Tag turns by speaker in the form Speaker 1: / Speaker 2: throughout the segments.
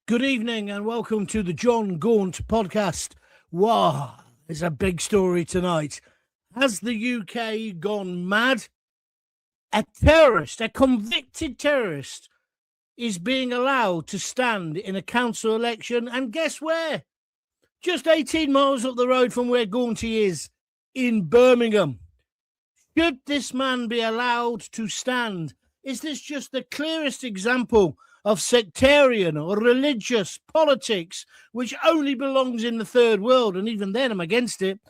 Speaker 1: Good evening and welcome to the John Gaunt podcast. Wow, there's a big story tonight. Has the UK gone mad? A terrorist, a convicted terrorist, is being allowed to stand in a council election, and guess where? Just 18 miles up the road from where Gaunty is, in Birmingham. Should this man be allowed to stand? Is this just the clearest example of sectarian or religious politics, which only belongs in the third world? And even then, I'm against it.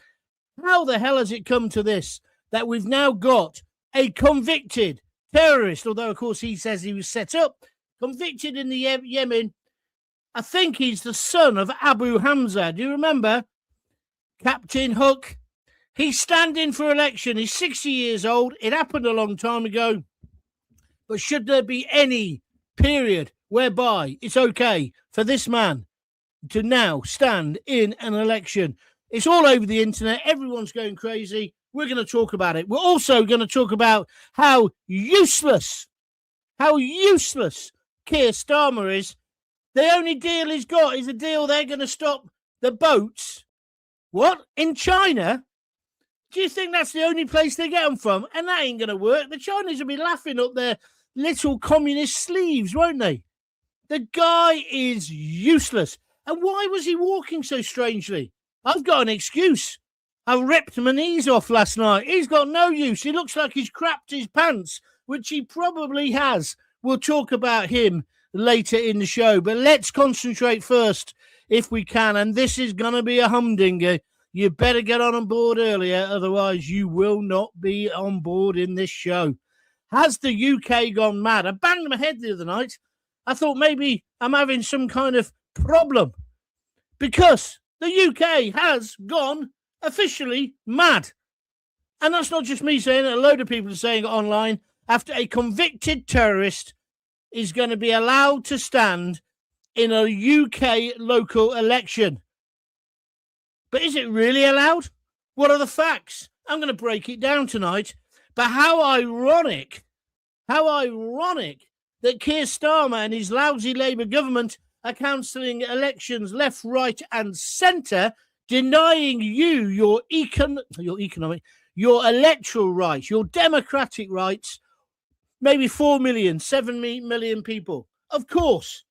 Speaker 1: How the hell has it come to this, that we've now got a convicted terrorist, although, of course, he says he was set up, convicted in the Yemen. I think he's the son of Abu Hamza. Do you remember? Captain Hook. He's standing for election. He's 60 years old. It happened a long time ago. But should there be any period whereby it's okay for this man to now stand in an election? It's all over the internet. Everyone's going crazy. We're going to talk about it. We're also going to talk about how useless Keir Starmer is. The only deal he's got is a deal they're going to stop the boats. What? In China? Do you think that's the only place they get them from? And that ain't going to work. The Chinese will be laughing up their little communist sleeves, won't they? The guy is useless. And why was he walking so strangely? I've got an excuse. I ripped my knees off last night. He's got no use. He looks like he's crapped his pants, which he probably has. We'll talk about him later in the show. But let's concentrate first, if we can. And this is going to be a humdinger. You better get on board earlier, otherwise you will not be on board in this show. Has the UK gone mad? I banged my head the other night. I thought maybe I'm having some kind of problem because the UK has gone officially mad. And that's not just me saying it. A load of people are saying it online. After a convicted terrorist is going to be allowed to stand in a UK local election. But is it really allowed? What are the facts? I'm going to break it down tonight. But how ironic that Keir Starmer and his lousy Labour government are cancelling elections left, right and centre, denying you your electoral rights, your democratic rights, maybe 4 million, 7 million people. Of course,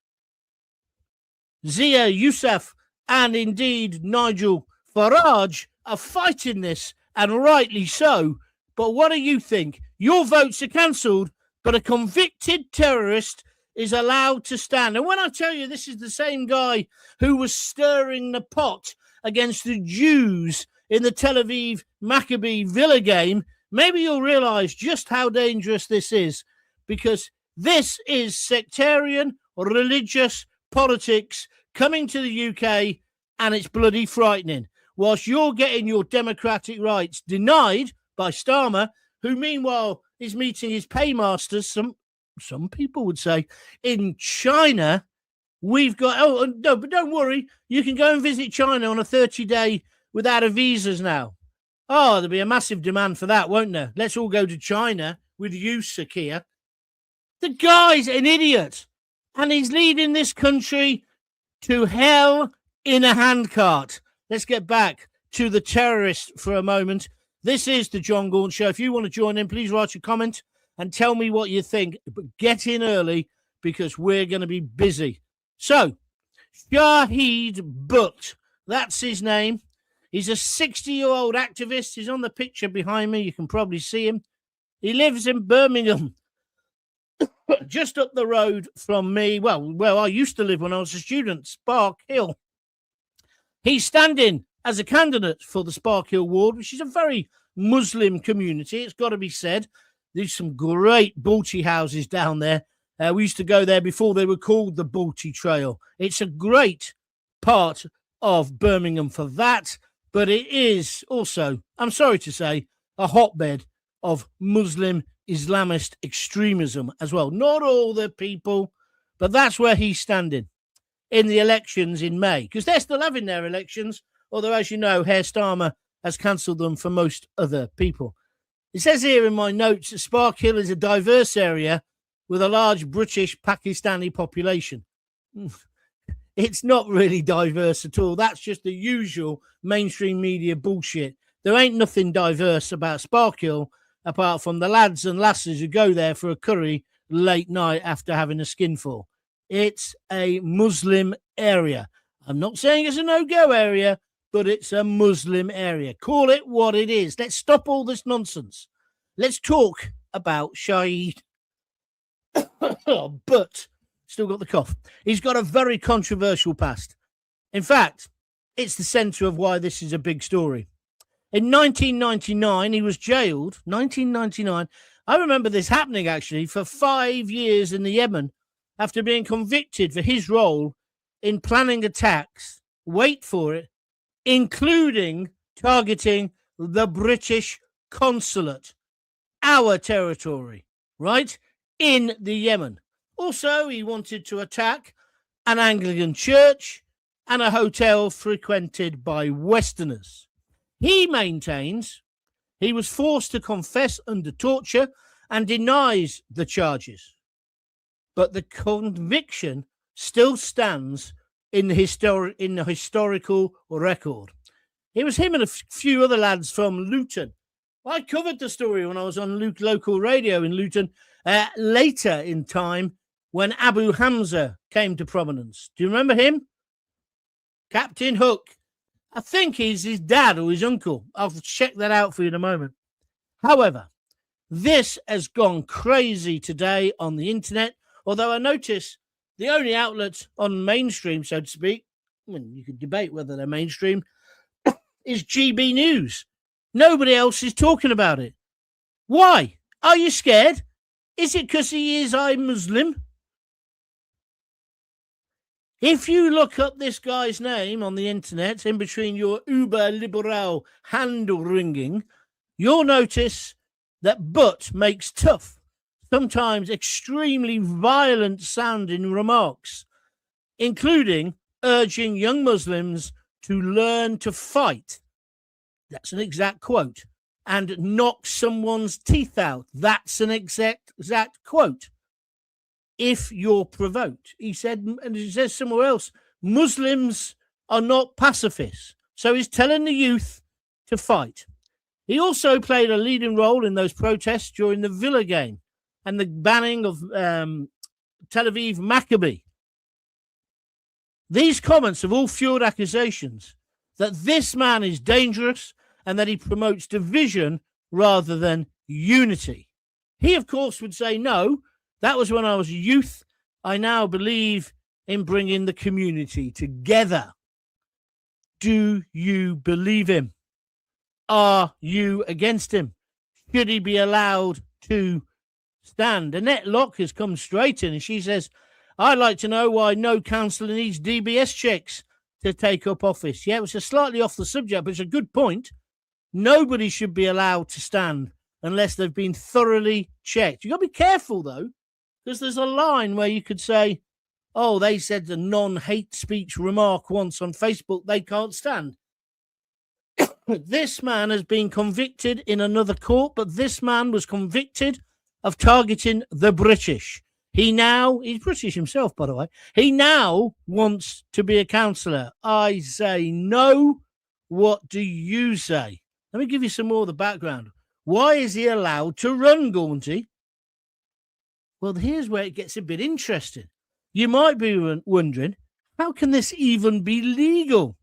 Speaker 1: Zia Yousaf and indeed Nigel Farage are fighting this, and rightly so. But what do you think? Your votes are cancelled, but a convicted terrorist is allowed to stand. And when I tell you this is the same guy who was stirring the pot against the Jews in the Tel Aviv Maccabi Villa game, maybe you'll realise just how dangerous this is, because this is sectarian or religious politics coming to the UK, and it's bloody frightening. Whilst you're getting your democratic rights denied by Starmer, who meanwhile is meeting his paymasters, some people would say, in China. We've got, no, but don't worry, you can go and visit China on a 30-day without a visas now. Oh, there'll be a massive demand for that, won't there? Let's all go to China with you, Sakia. The guy's an idiot, and he's leading this country to hell in a handcart. Let's get back to the terrorist for a moment. This is the John Gaunt Show. If you want to join in, please write a comment and tell me what you think. But get in early because we're going to be busy. So, Shahid Butt, that's his name. He's a 60-year-old activist. He's on the picture behind me. You can probably see him. He lives in Birmingham, just up the road from me. Well, where I used to live when I was a student, Sparkhill. He's standing as a candidate for the Sparkhill ward, which is a very Muslim community, it's got to be said. There's some great Balti houses down there. We used to go there before they were called the Balti Trail. It's a great part of Birmingham for that, but it is also, I'm sorry to say, a hotbed of Muslim Islamist extremism as well. Not all the people, but that's where he's standing in the elections in May, because they're still having their elections, although, as you know, Keir Starmer has cancelled them for most other people. It says here in my notes that Sparkhill is a diverse area with a large British Pakistani population. It's not really diverse at all. That's just the usual mainstream media bullshit. There ain't nothing diverse about Sparkhill apart from the lads and lasses who go there for a curry late night after having a skinful. It's a Muslim area. I'm not saying it's a no-go area, but it's a Muslim area. Call it what it is. Let's stop all this nonsense. Let's talk about Shahid Butt. Still got the cough. He's got a very controversial past. In fact, it's the centre of why this is a big story. In 1999, he was jailed. 1999. I remember this happening, actually, for 5 years in the Yemen after being convicted for his role in planning attacks, wait for it, including targeting the British consulate, our territory, right, in the Yemen. Also, he wanted to attack an Anglican church and a hotel frequented by Westerners. He maintains he was forced to confess under torture and denies the charges. But the conviction still stands in the historical record. It was him and a few other lads from Luton. I covered the story when I was on local radio in Luton later in time when Abu Hamza came to prominence. Do you remember him? Captain Hook. I think he's his dad or his uncle. I'll check that out for you in a moment. However, this has gone crazy today on the internet, although I notice the only outlet on mainstream, so to speak, you could debate whether they're mainstream, is GB News. Nobody else is talking about it. Why? Are you scared? Is it because he is a Muslim? If you look up this guy's name on the internet in between your uber liberal handle ringing, you'll notice that Butt makes tough, sometimes extremely violent sounding remarks, including urging young Muslims to learn to fight. That's an exact quote. And knock someone's teeth out. That's an exact quote. If you're provoked. He said, and he says somewhere else, Muslims are not pacifists. So he's telling the youth to fight. He also played a leading role in those protests during the Villa game and the banning of Tel Aviv Maccabi. These comments have all fueled accusations that this man is dangerous and that he promotes division rather than unity. He, of course, would say, no, that was when I was a youth. I now believe in bringing the community together. Do you believe him? Are you against him? Should he be allowed to stand? Annette Locke has come straight in and she says, I'd like to know why no councillor needs DBS checks to take up office. Yeah, it was a slightly off the subject, but it's a good point. Nobody should be allowed to stand unless they've been thoroughly checked. You've got to be careful, though, because there's a line where you could say, oh, they said the non-hate speech remark once on Facebook they can't stand. This man has been convicted in another court, but this man was convicted of targeting the British. He's British himself, by the way. He now wants to be a councillor. I say no. What do you say? Let me give you some more of the background. Why is he allowed to run, Gaunty? Well, here's where it gets a bit interesting. You might be wondering, how can this even be legal?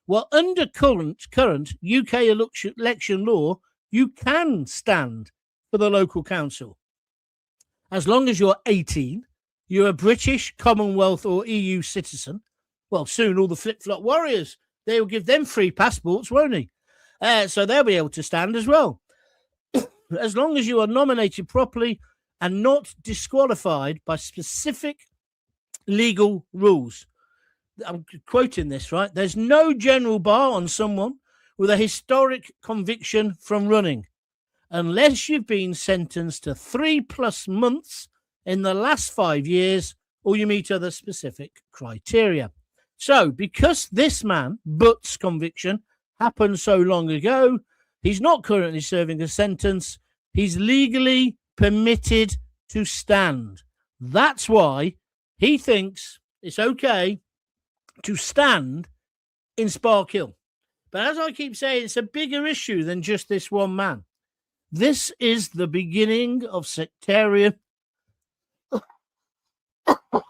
Speaker 1: Well, under current UK election law, you can stand for the local council. As long as you're 18, you're a British, Commonwealth or EU citizen. Well, soon all the flip-flop warriors, they'll give them free passports, won't he? So they'll be able to stand as well. As long as you are nominated properly and not disqualified by specific legal rules. I'm quoting this, right? There's no general bar on someone with a historic conviction from running, unless you've been sentenced to 3+ months in the last 5 years or you meet other specific criteria. So, because this man, Butt's conviction, happened so long ago, he's not currently serving a sentence. He's legally permitted to stand. That's why he thinks it's okay to stand in Sparkhill. But as I keep saying, it's a bigger issue than just this one man. This is the beginning of sectarian,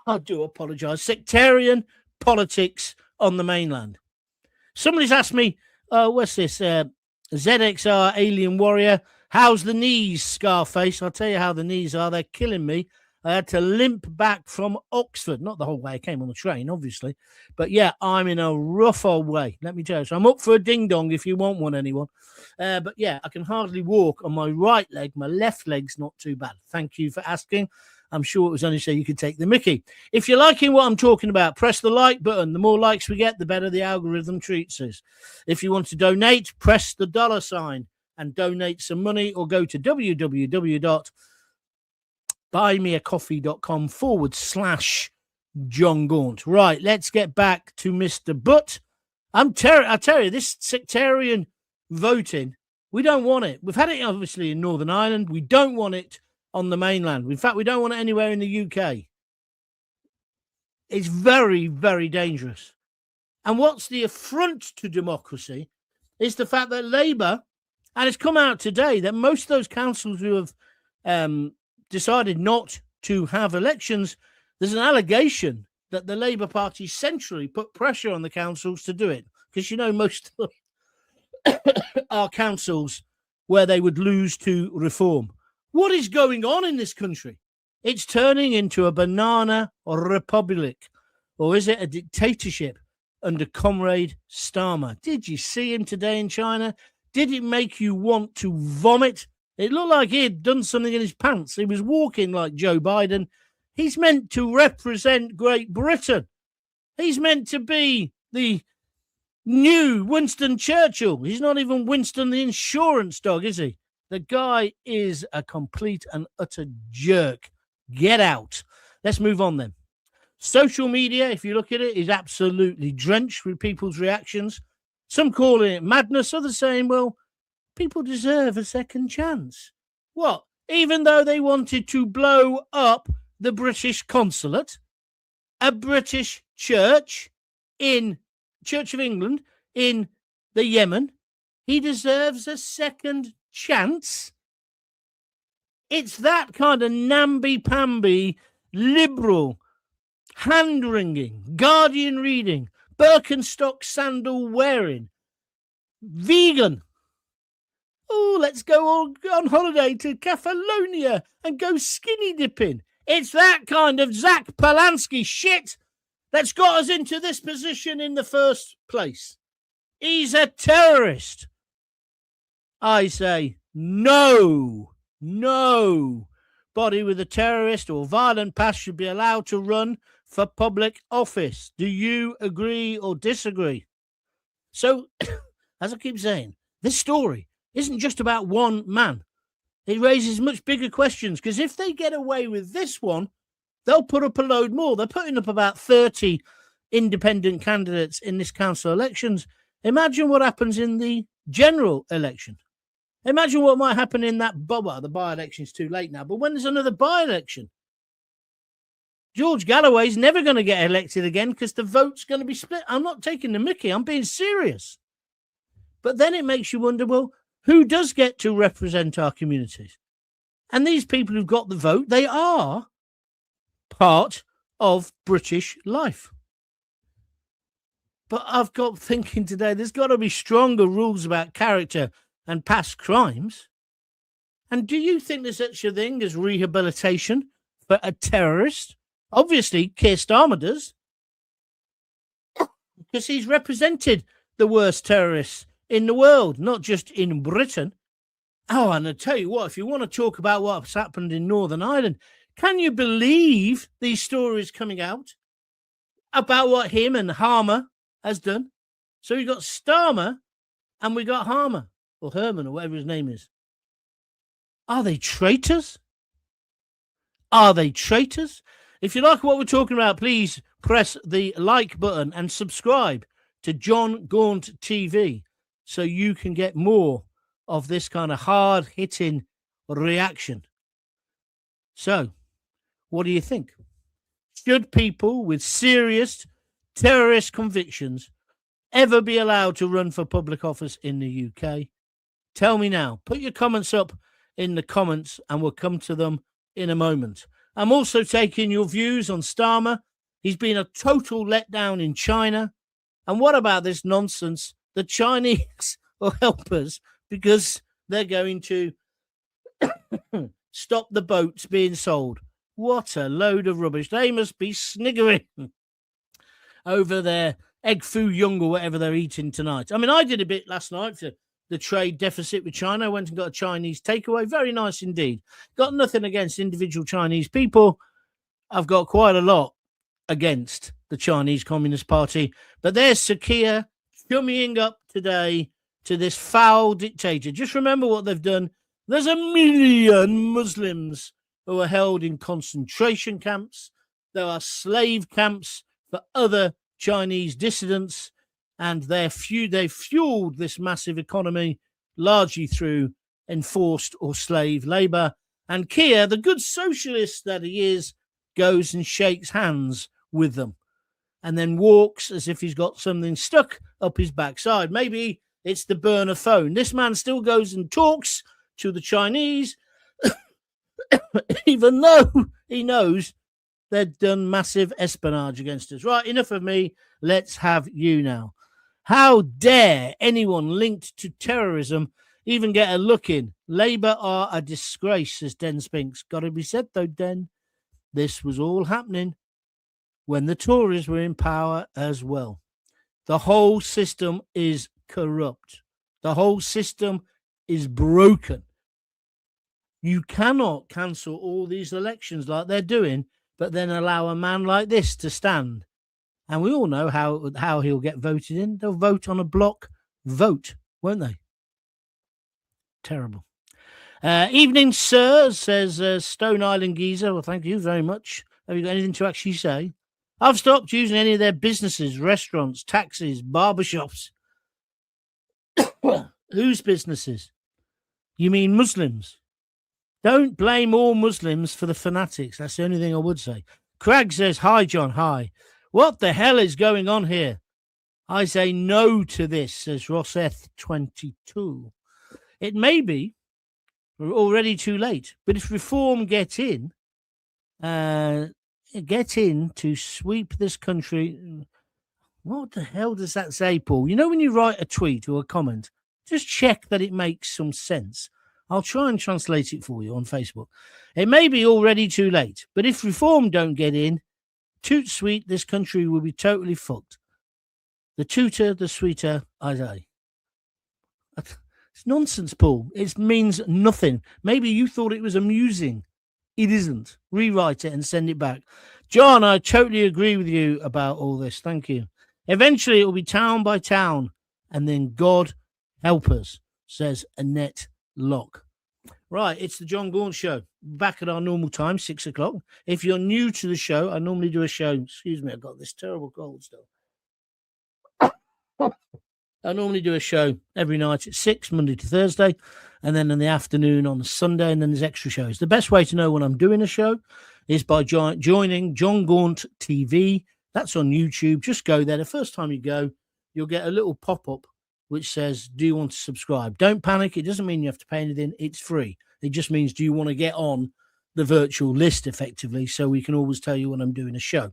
Speaker 1: I do apologise, sectarian politics on the mainland. Somebody's asked me, what's this, ZXR Alien Warrior, how's the knees, Scarface? I'll tell you how the knees are, they're killing me. I had to limp back from Oxford, not the whole way, I came on the train, obviously. But yeah, I'm in a rough old way, let me tell you. So I'm up for a ding-dong if you want one, anyone. But yeah, I can hardly walk on my right leg. My left leg's not too bad. Thank you for asking. I'm sure it was only so you could take the mickey. If you're liking what I'm talking about, press the like button. The more likes we get, the better the algorithm treats us. If you want to donate, press the $ and donate some money, or go to www.buymeacoffee.com/John Gaunt. Right, let's get back to Mr. Butt. I tell you, this sectarian voting, we don't want it. We've had it, obviously, in Northern Ireland. We don't want it on the mainland. In fact, we don't want it anywhere in the UK. It's very, very dangerous. And what's the affront to democracy is the fact that Labour, and it's come out today that most of those councils who have decided not to have elections, there's an allegation that the Labour Party centrally put pressure on the councils to do it. Because, you know, most of them are councils where they would lose to Reform. What is going on in this country? It's turning into a banana republic. Or is it a dictatorship under Comrade Starmer? Did you see him today in China? Did it make you want to vomit? It looked like he had done something in his pants. He was walking like Joe Biden. He's meant to represent Great Britain. He's meant to be the new Winston Churchill. He's not even Winston the insurance dog, is he? The guy is a complete and utter jerk. Get out. Let's move on then. Social media, if you look at it, is absolutely drenched with people's reactions. Some calling it madness, others saying, well, people deserve a second chance. What? Even though they wanted to blow up the British consulate, a British church in Church of England in the Yemen, he deserves a second chance. It's that kind of namby-pamby, liberal, hand-wringing, Guardian reading, Birkenstock sandal wearing, vegan. Oh, let's go on holiday to Catalonia and go skinny dipping. It's that kind of Zach Polanski shit that's got us into this position in the first place. He's a terrorist. I say no. Body with a terrorist or violent past should be allowed to run for public office. Do you agree or disagree? So, as I keep saying, this story isn't just about one man. It raises much bigger questions, because if they get away with this one, they'll put up a load more. They're putting up about 30 independent candidates in this council elections. Imagine what happens in the general election. Imagine what might happen in that the by-election's too late now, but when there's another by-election, George Galloway's never going to get elected again because the vote's going to be split. I'm not taking the mickey. I'm being serious. But then it makes you wonder, well, who does get to represent our communities? And these people who've got the vote, they are part of British life. But I've got thinking today, there's got to be stronger rules about character and past crimes. And do you think there's such a thing as rehabilitation for a terrorist? Obviously, Keir Starmer does, because he's represented the worst terrorists in the world, not just in Britain. Oh, and I tell you what, if you want to talk about what's happened in Northern Ireland, can you believe these stories coming out about what him and Harmer has done? So we got Starmer and we got Harmer, or Herman, or whatever his name is. Are they traitors? Are they traitors? If you like what we're talking about, please press the like button and subscribe to John Gaunt TV so you can get more of this kind of hard-hitting reaction. So, what do you think? Should people with serious terrorist convictions ever be allowed to run for public office in the UK? Tell me now. Put your comments up in the comments and we'll come to them in a moment. I'm also taking your views on Starmer. He's been a total letdown in China. And what about this nonsense? The Chinese will help us because they're going to stop the boats being sold. What a load of rubbish. They must be sniggering over their egg foo young or whatever they're eating tonight. I mean, I did a bit last night for the trade deficit with China. I went and got a Chinese takeaway. Very nice indeed. Got nothing against individual Chinese people. I've got quite a lot against the Chinese Communist Party. But there's Sakia chummying up today to this foul dictator. Just remember what they've done. There's 1 million Muslims who are held in concentration camps. There are slave camps for other Chinese dissidents. And they've fueled this massive economy largely through enforced or slave labour. And Keir, the good socialist that he is, goes and shakes hands with them and then walks as if he's got something stuck up his backside. Maybe it's the burner phone. This man still goes and talks to the Chinese, even though he knows they've done massive espionage against us. Right, enough of me. Let's have you now. How dare anyone linked to terrorism even get a look in? Labour are a disgrace, says Den Spinks. Got to be said, though, Den. This was all happening when the Tories were in power as well. The whole system is corrupt. The whole system is broken. You cannot cancel all these elections like they're doing, but then allow a man like this to stand. And we all know how he'll get voted in. They'll vote on a block vote, won't they? Terrible. Evening, sir, says Stone Island Geezer. Well, thank you very much. Have you got anything to actually say? I've stopped using any of their businesses, restaurants, taxis, barbershops. Whose businesses? You mean Muslims? Don't blame all Muslims for the fanatics. That's the only thing I would say. Craig says, hi, John, hi. What the hell is going on here? I say no to this, says Rosseth22. It may be already too late, but if reform get in to sweep this country. What the hell does that say, Paul? You know, when you write a tweet or a comment, just check that it makes some sense. I'll try and translate it for you on Facebook. It may be already too late, but if reform don't get in, toot sweet, this country will be totally fucked. The tutor, the sweeter, I say. It's nonsense, Paul. It means nothing. Maybe you thought it was amusing. It isn't. Rewrite it and send it back. John, I totally agree with you about all this. Thank you. Eventually, it will be town by town, and then God help us, says Annette Locke. Right, it's the John Gaunt Show. Back at our normal time, 6 o'clock. If you're new to the show, I normally do a show. Excuse me, I've got this terrible cold still. I normally do a show every night at 6, Monday to Thursday, and then in the afternoon on Sunday, and then there's extra shows. The best way to know when I'm doing a show is by joining John Gaunt TV. That's on YouTube. Just go there. The first time you go, you'll get a little pop-up which says, do you want to subscribe? Don't panic. It doesn't mean you have to pay anything. It's free. It just means, do you want to get on the virtual list effectively, so we can always tell you when I'm doing a show.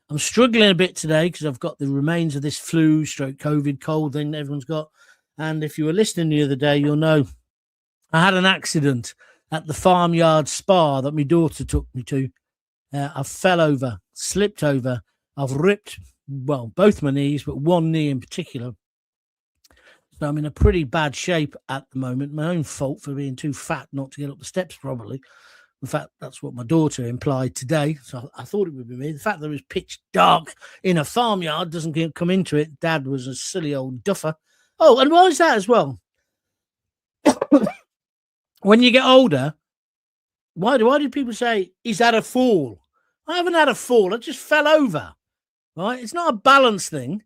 Speaker 1: I'm struggling a bit today because I've got the remains of this flu stroke COVID cold thing that everyone's got. And if you were listening the other day, you'll know I had an accident at the farmyard spa that my daughter took me to. I fell over, slipped over. I've ripped, well, both my knees, but one knee in particular. So I'm in a pretty bad shape at the moment. My own fault for being too fat not to get up the steps probably. In fact, that's what my daughter implied today. So I thought it would be me. The fact that it was pitch dark in a farmyard doesn't come into it. Dad was a silly old duffer. Oh, and why is that as well? When you get older, why do people say, he's had a fall? I haven't had a fall. I just fell over. Right? It's not a balance thing.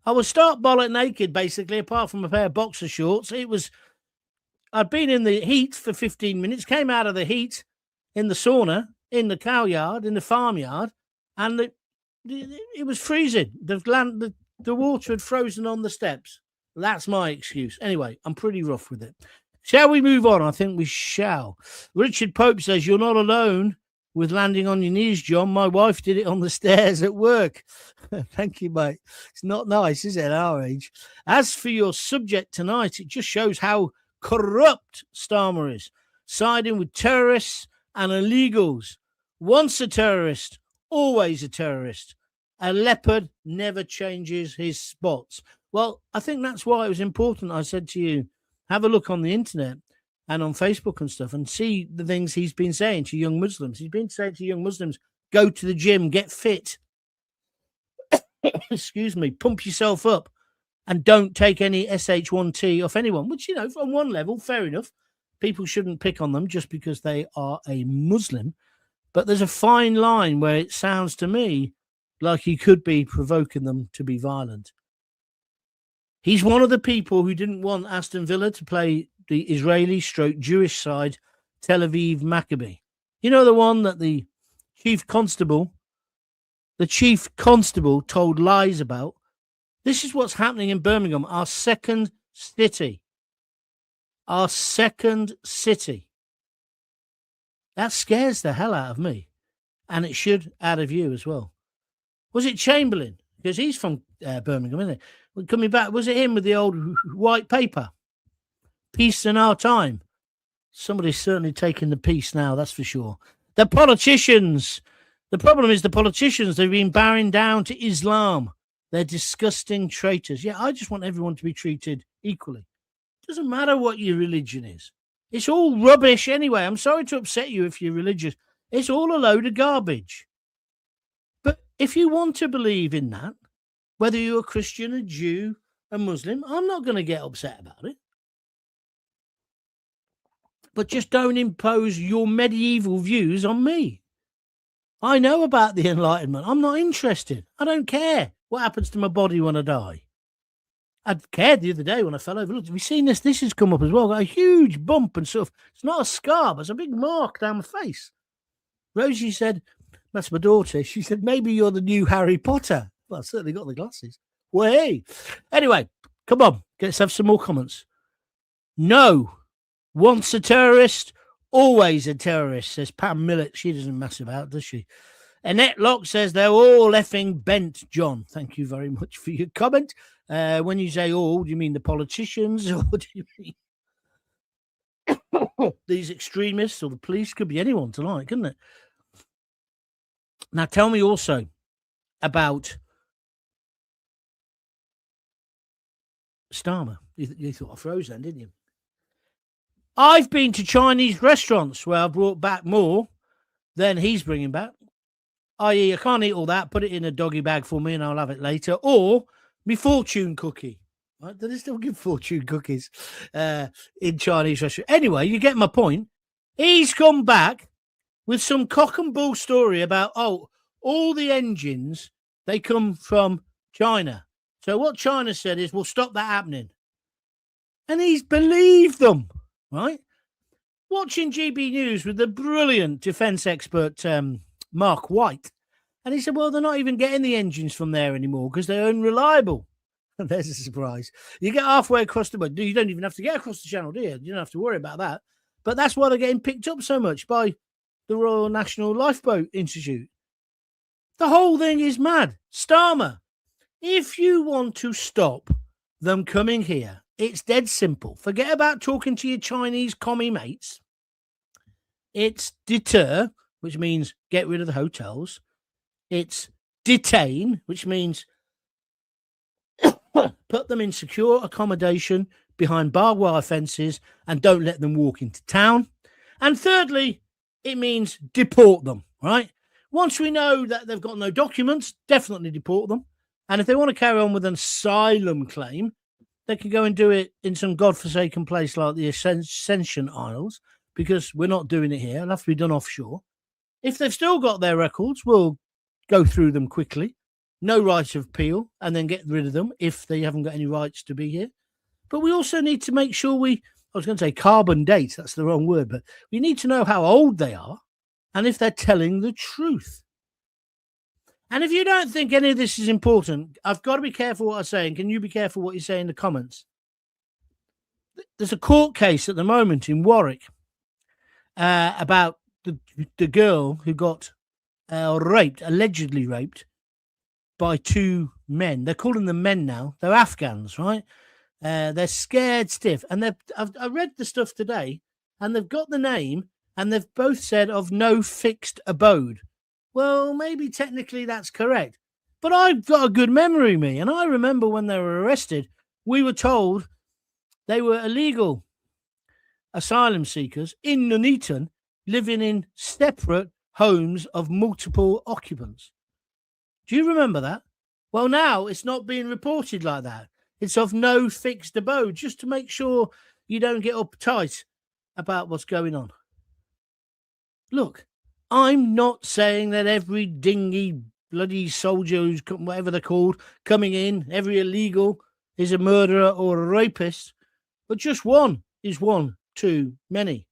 Speaker 1: I was stark bollock naked, basically, apart from a pair of boxer shorts. I'd been in the heat for 15 minutes, came out of the heat in the sauna, in the cow yard, in the farmyard, and it was freezing. The water had frozen on the steps. That's my excuse. Anyway, I'm pretty rough with it. Shall we move on? I think we shall. Richard Pope says, you're not alone with landing on your knees, John. My wife did it on the stairs at work. Thank you, mate. It's not nice, is it, at our age? As for your subject tonight, it just shows how corrupt Starmer is, siding with terrorists and illegals. Once a terrorist, always a terrorist. A leopard never changes his spots. Well, I think that's why it was important. I said to you, have a look on the internet and on Facebook and stuff and see the things he's been saying to young Muslims. He's been saying to young Muslims, go to the gym, get fit. Excuse me, pump yourself up and don't take any SH1T off anyone, which, you know, on one level, fair enough. People shouldn't pick on them just because they are a Muslim. But there's a fine line where it sounds to me like he could be provoking them to be violent. He's one of the people who didn't want Aston Villa to play the Israeli/Jewish side, Tel Aviv Maccabi. You know, the one that the chief constable told lies about. This is what's happening in Birmingham, our second city. Our second city. That scares the hell out of me. And it should out of you as well. Was it Chamberlain? Because he's from Birmingham, isn't it? Coming back, was it him with the old white paper? Peace in our time. Somebody's certainly taking the peace now, that's for sure. The politicians. The problem is the politicians, they've been bowing down to Islam. They're disgusting traitors. Yeah, I just want everyone to be treated equally. Doesn't matter what your religion is. It's all rubbish anyway. I'm sorry to upset you if you're religious. It's all a load of garbage. But if you want to believe in that, whether you're a Christian, a Jew, a Muslim, I'm not going to get upset about it. But just don't impose your medieval views on me. I know about the Enlightenment. I'm not interested. I don't care what happens to my body when I die. I cared the other day when I fell over. Look, have you seen this? This has come up as well. Got a huge bump and stuff. It's not a scar, but it's a big mark down my face. Rosie said, that's my daughter. She said, maybe you're the new Harry Potter. Well, I've certainly got the glasses. Well, hey. Anyway, come on. Let's have some more comments. No. Once a terrorist, always a terrorist, says Pam Millett. She doesn't mess about, does she? Annette Locke says they're all effing bent, John. Thank you very much for your comment. When you say all, do you mean the politicians or do you mean these extremists or the police? Could be anyone tonight, couldn't it? Now, tell me also about Starmer. You thought I froze then, didn't you? I've been to Chinese restaurants where I brought back more than he's bringing back. I.e., I can't eat all that. Put it in a doggy bag for me and I'll have it later. Or me fortune cookie. Right? Do they still give fortune cookies in Chinese restaurants? Anyway, you get my point. He's come back with some cock and bull story about, all the engines, they come from China. So what China said is, we'll stop that happening. And he's believed them, right? Watching GB News with the brilliant defence expert, Mark White. And he said, well, they're not even getting the engines from there anymore because they're unreliable. And there's a surprise. You get halfway across the boat. You don't even have to get across the channel, do you? You don't have to worry about that. But that's why they're getting picked up so much by the Royal National Lifeboat Institute. The whole thing is mad. Starmer, if you want to stop them coming here, it's dead simple. Forget about talking to your Chinese commie mates. It's deter, which means get rid of the hotels. It's detain, which means put them in secure accommodation behind barbed wire fences and don't let them walk into town. And thirdly, it means deport them, right? Once we know that they've got no documents, definitely deport them. And if they want to carry on with an asylum claim, they can go and do it in some godforsaken place like the Ascension Isles, because we're not doing it here. It'll have to be done offshore. If they've still got their records, we'll go through them quickly. No right of appeal, and then get rid of them if they haven't got any rights to be here. But we also need to make sure I was going to say carbon date, that's the wrong word, but we need to know how old they are and if they're telling the truth. And if you don't think any of this is important, I've got to be careful what I say. And can you be careful what you say in the comments? There's a court case at the moment in Warwick about the girl who got raped, allegedly raped, by two men. They're calling them men now. They're Afghans, right? They're scared stiff. And I read the stuff today, and they've got the name, and they've both said of no fixed abode. Well, maybe technically that's correct. But I've got a good memory, me. And I remember when they were arrested, we were told they were illegal asylum seekers in Nuneaton living in separate homes of multiple occupants. Do you remember that? Well, now it's not being reported like that. It's of no fixed abode, just to make sure you don't get uptight about what's going on. Look, I'm not saying that every dingy bloody soldier who's, whatever they're called, coming in, every illegal is a murderer or a rapist, but just one is one too many.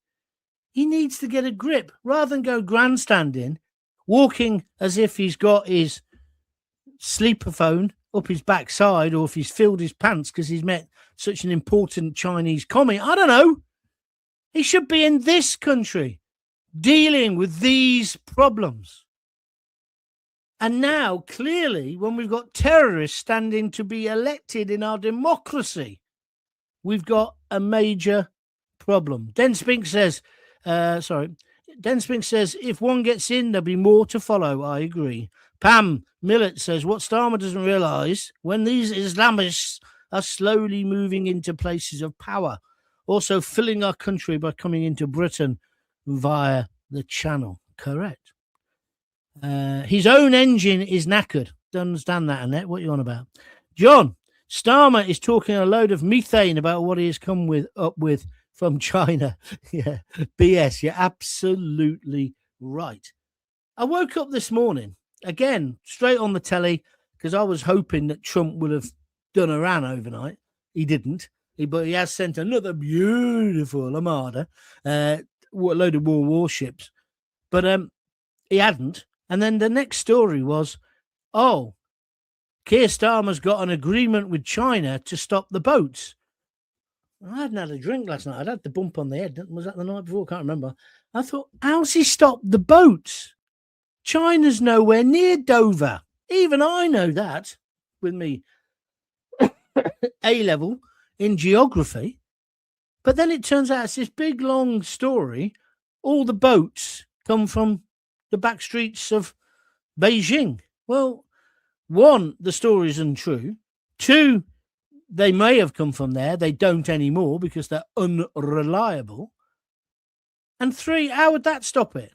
Speaker 1: He needs to get a grip rather than go grandstanding, walking as if he's got his sleeper phone up his backside, or if he's filled his pants because he's met such an important Chinese commie. I don't know. He should be in this country dealing with these problems. And now, clearly, when we've got terrorists standing to be elected in our democracy, we've got a major problem. Den Spink says, if one gets in, there'll be more to follow. I agree. Pam Millett says, what Starmer doesn't realise, when these Islamists are slowly moving into places of power, also filling our country by coming into Britain via the channel. Correct. His own engine is knackered. Don't understand that, Annette. What are you on about? John, Starmer is talking a load of methane about what he has come up with from China. Yeah, BS. You're absolutely right. I woke up this morning, again, straight on the telly, because I was hoping that Trump would have done Iran overnight. He didn't. But he has sent another beautiful armada, a load of more warships. But he hadn't. And then the next story was, Keir Starmer's got an agreement with China to stop the boats. I hadn't had a drink last night. I'd had the bump on the head. Was that the night before? I can't remember. I thought, how's he stopped the boats? China's nowhere near Dover. Even I know that with me A-level in geography. But then it turns out it's this big, long story. All the boats come from the back streets of Beijing. Well, one, the story isn't true. Two, they may have come from there. They don't anymore because they're unreliable. And three, how would that stop it?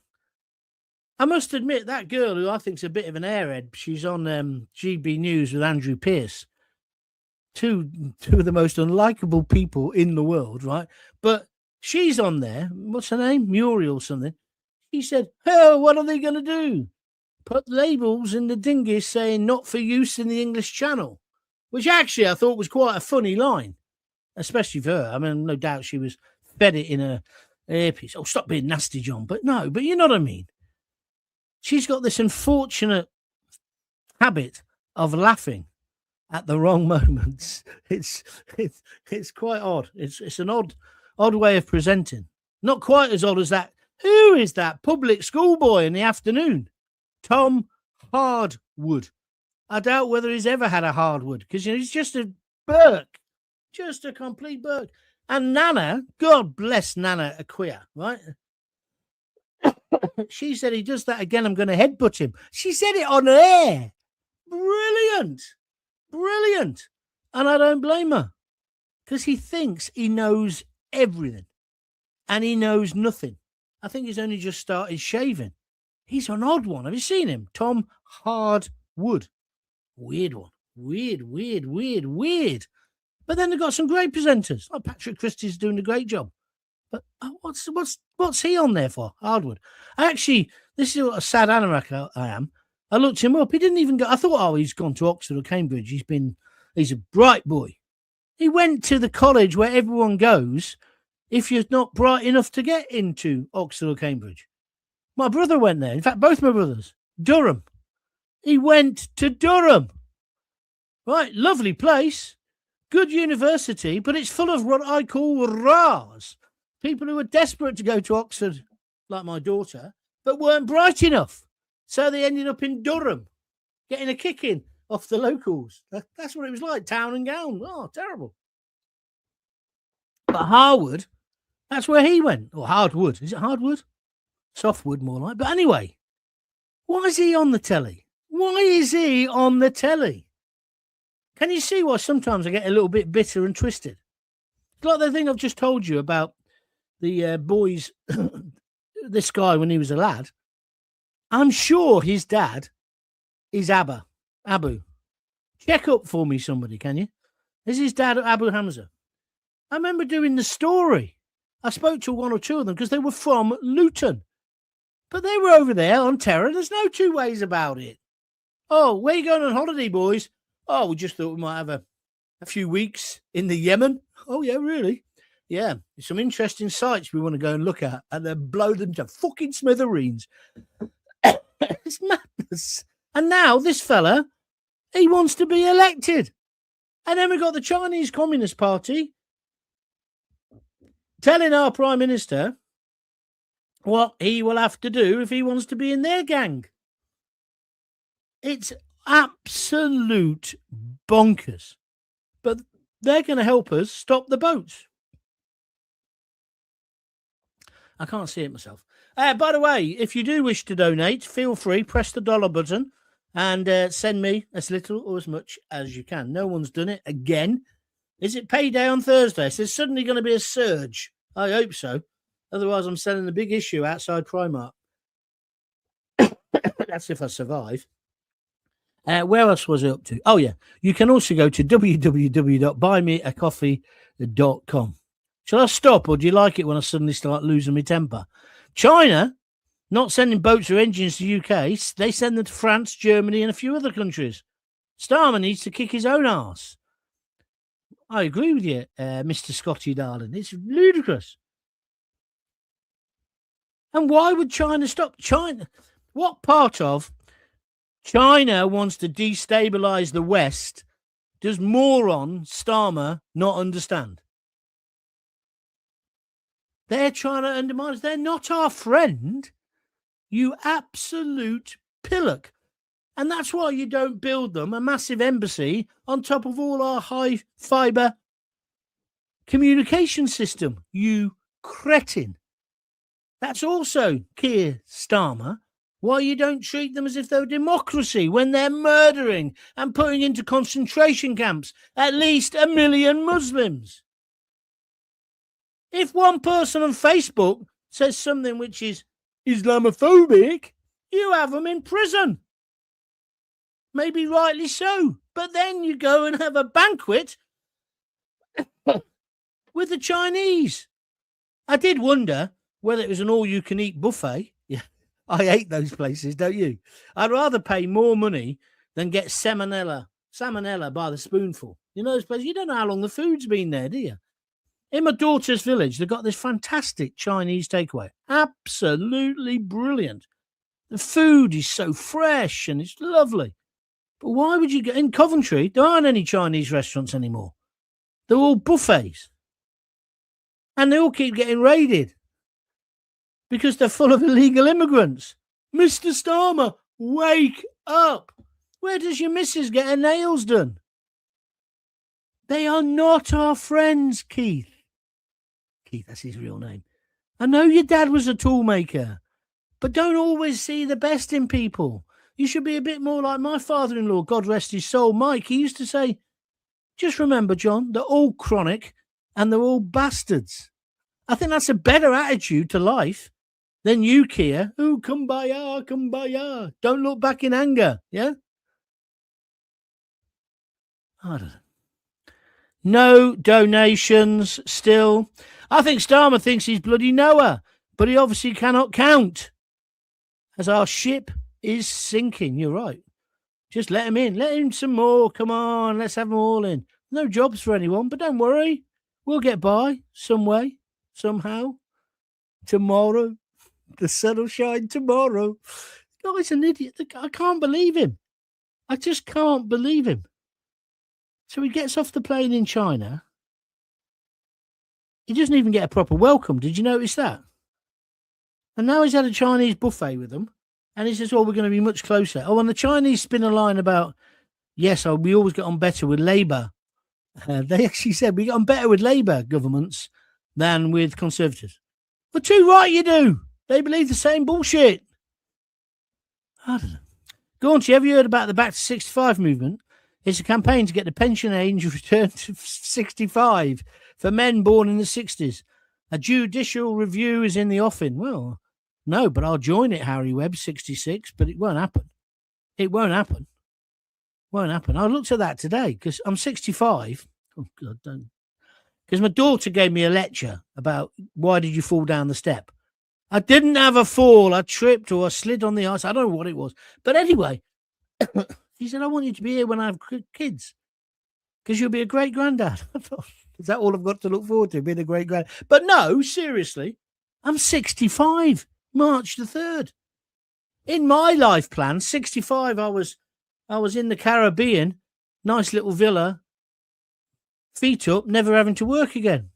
Speaker 1: I must admit, that girl, who I think is a bit of an airhead, she's on GB News with Andrew Pierce. Two of the most unlikable people in the world, right? But she's on there. What's her name? Muriel something. He said, what are they going to do? Put labels in the dinghies saying not for use in the English Channel, which actually I thought was quite a funny line, especially for her. I mean, no doubt she was fed it in her earpiece. Oh, stop being nasty, John. But no, but you know what I mean? She's got this unfortunate habit of laughing at the wrong moments. It's quite odd. It's an odd way of presenting. Not quite as odd as that. Who is that public school boy in the afternoon? Tom Hardwood. I doubt whether he's ever had a hardwood, because he's just a Burke, just a complete Burke. And Nana, God bless Nana Acquia, right? She said he does that again, I'm going to headbutt him. She said it on air. Brilliant. And I don't blame her, because he thinks he knows everything and he knows nothing. I think he's only just started shaving. He's an odd one. Have you seen him? Tom Hardwood. Weird one. Weird. But then they've got some great presenters. Like Patrick Christie's doing a great job. But what's he on there for? Hardwood. Actually, this is what a sad anorak I am. I looked him up. He didn't even go. I thought, he's gone to Oxford or Cambridge. He's a bright boy. He went to the college where everyone goes if you're not bright enough to get into Oxford or Cambridge. My brother went there. In fact, both my brothers. Durham. He went to Durham. Right, lovely place, good university, but it's full of what I call RAs. People who are desperate to go to Oxford, like my daughter, but weren't bright enough. So they ended up in Durham, getting a kick-in off the locals. That's what it was like, town and gown. Oh, terrible. But Harwood, that's where he went. Or Hardwood. Is it Hardwood? Softwood, more like. But anyway, why is he on the telly? Why is he on the telly? Can you see why sometimes I get a little bit bitter and twisted? It's like the thing I've just told you about the boys, this guy when he was a lad. I'm sure his dad is Abu. Check up for me, somebody, can you? Is his dad Abu Hamza? I remember doing the story. I spoke to one or two of them because they were from Luton. But they were over there on terror. There's no two ways about it. Oh, where are you going on holiday, boys? Oh, we just thought we might have a few weeks in the Yemen. Oh, yeah, really? Yeah, there's some interesting sites we want to go and look at and then blow them to fucking smithereens. It's madness. And now this fella, he wants to be elected. And then we've got the Chinese Communist Party telling our Prime Minister what he will have to do if he wants to be in their gang. It's absolute bonkers. But they're going to help us stop the boats. I can't see it myself. By the way, if you do wish to donate, feel free, press the dollar button and send me as little or as much as you can. No one's done it again. Is it payday on Thursday? So there's suddenly going to be a surge. I hope so. Otherwise, I'm selling a big issue outside Primark. That's if I survive. Where else was it up to? Oh, yeah. You can also go to www.buymeacoffee.com. Shall I stop, or do you like it when I suddenly start losing my temper? China, not sending boats or engines to the UK. They send them to France, Germany, and a few other countries. Starmer needs to kick his own arse. I agree with you, Mr. Scotty darling. It's ludicrous. And why would China stop? China, what part of China wants to destabilize the West does moron Starmer not understand? They're trying to undermine us. They're not our friend. You absolute pillock. And that's why you don't build them a massive embassy on top of all our high fiber communication system, you cretin. That's also Keir Starmer. Why you don't treat them as if they're a democracy when they're murdering and putting into concentration camps at least 1 million Muslims. If one person on Facebook says something which is Islamophobic, you have them in prison. Maybe rightly so. But then you go and have a banquet with the Chinese. I did wonder whether it was an all-you-can-eat buffet. Yeah, I hate those places, don't you? I'd rather pay more money than get salmonella by the spoonful. You know those places? You don't know how long the food's been there, do you? In my daughter's village, they've got this fantastic Chinese takeaway. Absolutely brilliant. The food is so fresh and it's lovely. But why would you get in Coventry? There aren't any Chinese restaurants anymore. They're all buffets. And they all keep getting raided because they're full of illegal immigrants. Mr. Starmer, wake up. Where does your missus get her nails done? They are not our friends, Keith. Keith, that's his real name. I know your dad was a toolmaker, but don't always see the best in people. You should be a bit more like my father-in-law, God rest his soul, Mike. He used to say, just remember, John, they're all chronic and they're all bastards. I think that's a better attitude to life than you, Keir. Ooh, kumbaya, kumbaya. Don't look back in anger, yeah? I don't know. No donations still. I think Starmer thinks he's bloody Noah, but he obviously cannot count as our ship is sinking. You're right. Just let him in. Let him some more. Come on, let's have them all in. No jobs for anyone, but don't worry. We'll get by some way, somehow. Tomorrow. The sun will shine tomorrow. The guy's an idiot. I can't believe him. I just can't believe him. So he gets off the plane in China. He doesn't even get a proper welcome. Did you notice that? And now he's had a Chinese buffet with them. And he says, we're going to be much closer. Oh, and the Chinese spin a line about, yes, we always get on better with Labour. They actually said we get on better with Labour governments than with Conservatives. Well, too right you do. They believe the same bullshit. I don't know. Gaunt, have you heard about the Back to 65 movement? It's a campaign to get the pension age returned to 65 for men born in the 60s. A judicial review is in the offing. Well, no, but I'll join it, Harry Webb, 66, but it won't happen. It won't happen. Won't happen. I looked at that today because I'm 65. Oh, God, don't. Because my daughter gave me a lecture about why did you fall down the step. I didn't have a fall. I tripped or I slid on the ice. I don't know what it was. But anyway, she said, I want you to be here when I have kids because you'll be a great granddad. I thought, is that all I've got to look forward to, being a great granddad? But no, seriously, I'm 65, March the 3rd. In my life plan, 65, I was in the Caribbean, nice little villa, feet up, never having to work again.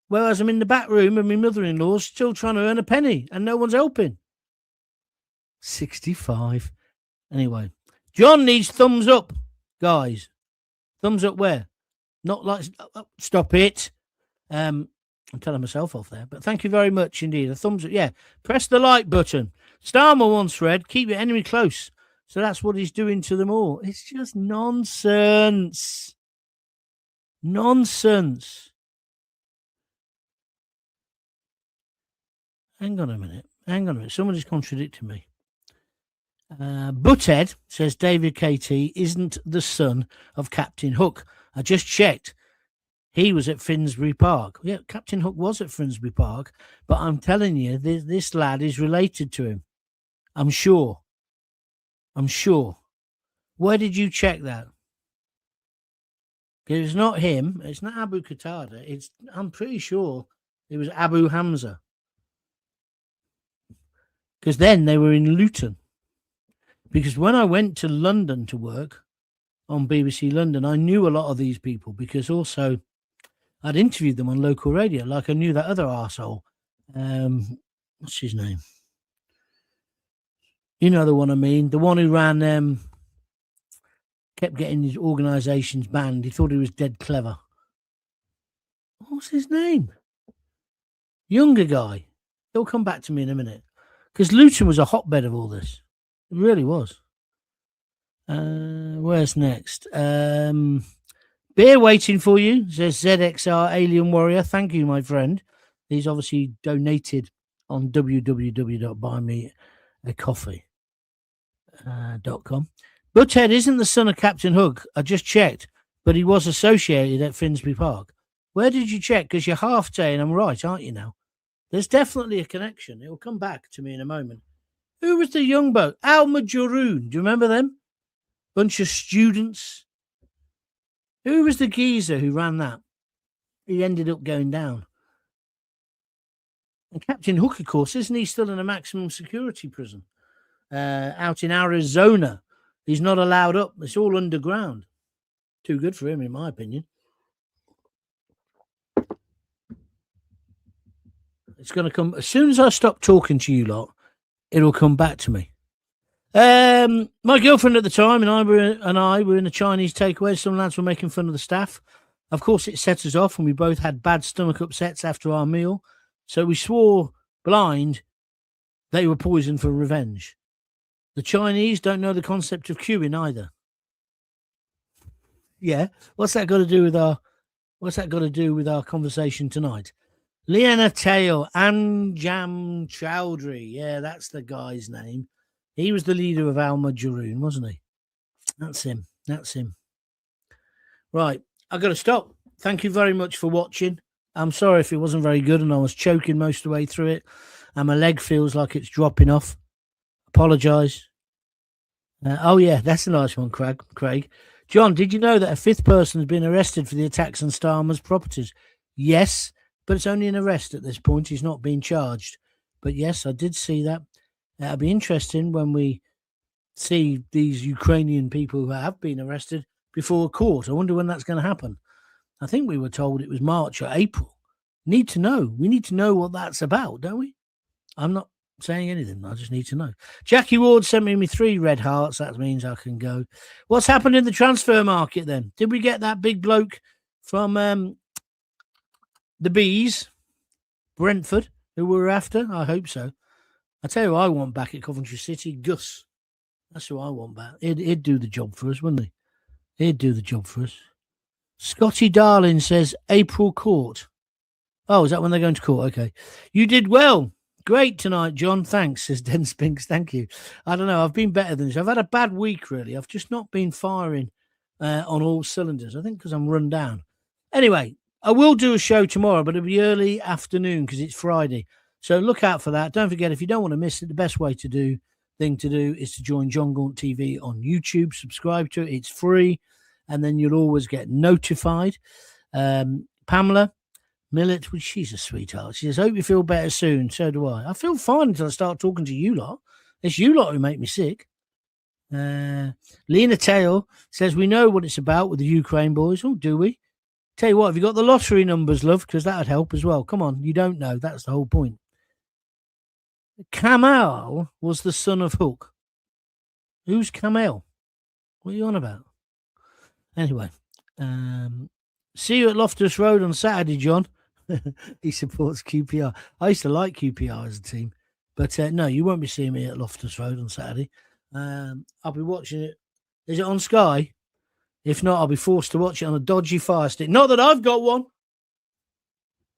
Speaker 1: Whereas I'm in the back room and my mother-in-law's still trying to earn a penny and no one's helping. 65. Anyway, John needs thumbs up, guys. Thumbs up where? Not like, stop it. I'm telling myself off there, but thank you very much indeed. A thumbs up, yeah. Press the like button. Starmer once read, keep your enemy close. So that's what he's doing to them all. It's just nonsense. Nonsense. Hang on a minute. Somebody's contradicting me. Butthead says David KT isn't the son of Captain Hook. I just checked. He was at Finsbury Park. Yeah, Captain Hook was at Finsbury Park, but I'm telling you, this lad is related to him. I'm sure. Where did you check that? It's not him. It's not Abu Qatada. I'm pretty sure it was Abu Hamza. Because then they were in Luton. Because when I went to London to work on BBC London, I knew a lot of these people because also I'd interviewed them on local radio, like I knew that other arsehole. What's his name? You know the one I mean. The one who ran, kept getting his organisations banned. He thought he was dead clever. What's his name? Younger guy. He'll come back to me in a minute. Because Luton was a hotbed of all this. It really was. Where's next? Beer waiting for you, says ZXR Alien Warrior. Thank you, my friend. He's obviously donated on www.buymeacoffee.com. Butthead isn't the son of Captain Hook. I just checked, but he was associated at Finsbury Park. Where did you check? Because you're half saying I'm right, aren't you now? There's definitely a connection. It will come back to me in a moment. Who was the young boat? Al Majroon. Do you remember them? Bunch of students. Who was the geezer who ran that? He ended up going down. And Captain Hook, of course, isn't he still in a maximum security prison out in Arizona? He's not allowed up. It's all underground. Too good for him, in my opinion. It's going to come as soon as I stop talking to you lot. It'll come back to me. My girlfriend at the time and I were in a Chinese takeaway. Some lads were making fun of the staff. Of course, it set us off, and we both had bad stomach upsets after our meal. So we swore blind they were poisoned for revenge. The Chinese don't know the concept of queuing either. Yeah, what's that got to do with our conversation tonight? Liana Tail, Anjam Chowdhury. Yeah, that's the guy's name. He was the leader of Al Majroon, wasn't he? That's him. Right, I've got to stop. Thank you very much for watching. I'm sorry if it wasn't very good and I was choking most of the way through it and my leg feels like it's dropping off. Apologise. Oh, yeah, that's a nice one, Craig. John, did you know that a fifth person has been arrested for the attacks on Starmer's properties? Yes, but it's only an arrest at this point. He's not being charged. But yes, I did see that. It'll be interesting when we see these Ukrainian people who have been arrested before a court. I wonder when that's going to happen. I think we were told it was March or April. Need to know. We need to know what that's about, don't we? I'm not saying anything. I just need to know. Jackie Ward sent me 3 red hearts. That means I can go. What's happened in the transfer market then? Did we get that big bloke from the Bees, Brentford, who we were after? I hope so. I tell you who I want back at Coventry City, Gus. That's who I want back. He'd do the job for us, wouldn't he? He'd do the job for us. Scotty Darling says April court. Oh, is that when they're going to court? Okay. You did well. Great tonight, John. Thanks, says Den Spinks. Thank you. I don't know. I've been better than this. I've had a bad week, really. I've just not been firing on all cylinders. I think because I'm run down. Anyway, I will do a show tomorrow, but it'll be early afternoon because it's Friday. So look out for that. Don't forget, if you don't want to miss it, the best thing to do is to join John Gaunt TV on YouTube. Subscribe to it. It's free. And then you'll always get notified. Pamela Millet, well, she's a sweetheart. She says, hope you feel better soon. So do I. I feel fine until I start talking to you lot. It's you lot who make me sick. Lena Tail says, we know what it's about with the Ukraine boys. Oh, do we? Tell you what, have you got the lottery numbers, love? Because that would help as well. Come on, you don't know. That's the whole point. Kamal was the son of Hook. Who's Kamel? What are you on about? Anyway, see you at Loftus Road on Saturday, John. He supports QPR. I used to like QPR as a team, but no, you won't be seeing me at Loftus Road on Saturday. I'll be watching it. Is it on Sky? If not, I'll be forced to watch it on a dodgy Fire Stick. Not that I've got one.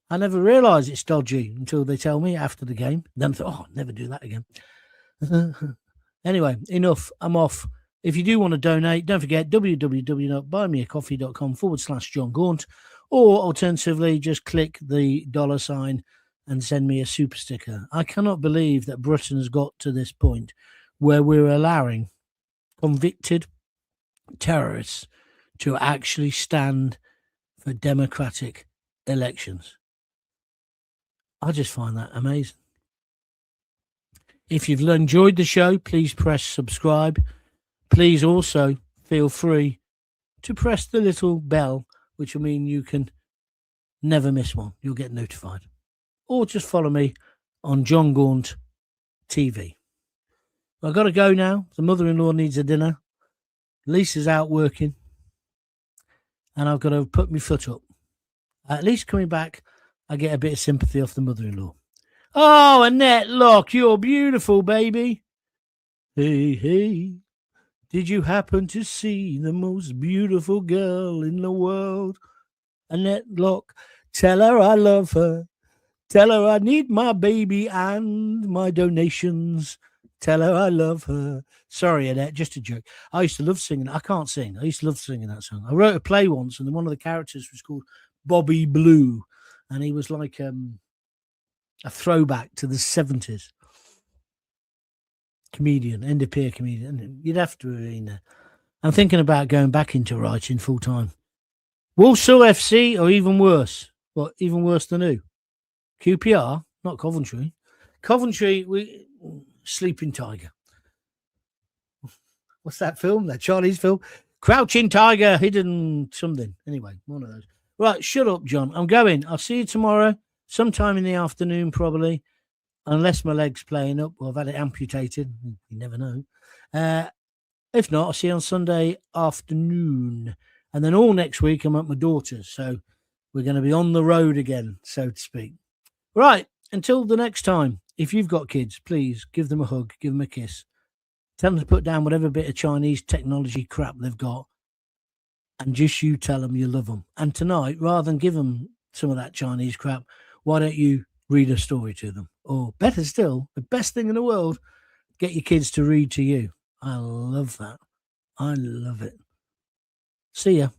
Speaker 1: I never realise it's dodgy until they tell me after the game. Then I thought, I'll never do that again. Anyway, enough. I'm off. If you do want to donate, don't forget www.buymeacoffee.com/John Gaunt, or alternatively, just click the $ and send me a super sticker. I cannot believe that Britain has got to this point where we're allowing convicted terrorists to actually stand for democratic elections. I just find that amazing. If you've enjoyed the show, please press subscribe. Please also feel free to press the little bell, which will mean you can never miss one. You'll get notified. Or just follow me on John Gaunt TV. I've got to go now. The mother-in-law needs a dinner. Lisa's out working. And I've got to put my foot up. At least coming back, I get a bit of sympathy off the mother-in-law. Oh, Annette Locke, you're beautiful, baby. Hey, hey. Did you happen to see the most beautiful girl in the world? Annette Locke, tell her I love her. Tell her I need my baby and my donations. Tell her I love her. Sorry, Annette, just a joke. I used to love singing. I can't sing. I used to love singing that song. I wrote a play once, and one of the characters was called Bobby Blue, and he was like a throwback to the 70s. Comedian, end of peer comedian. You'd have to be in there. I'm thinking about going back into writing full time. Walsall FC, or even worse. What, even worse than who? QPR, not Coventry. Coventry, Sleeping Tiger. What's that film? That Charlie's film? Crouching Tiger, Hidden something. Anyway, one of those. Right, shut up, John. I'm going. I'll see you tomorrow, sometime in the afternoon, probably. Unless my leg's playing up, or I've had it amputated. You never know. If not, I'll see you on Sunday afternoon. And then all next week, I'm at my daughter's. So we're going to be on the road again, so to speak. Right. Until the next time, if you've got kids, please give them a hug, give them a kiss. Tell them to put down whatever bit of Chinese technology crap they've got. And just you tell them you love them. And tonight, rather than give them some of that Chinese crap, why don't you read a story to them? Or better still, the best thing in the world, get your kids to read to you. I love that. I love it. See ya.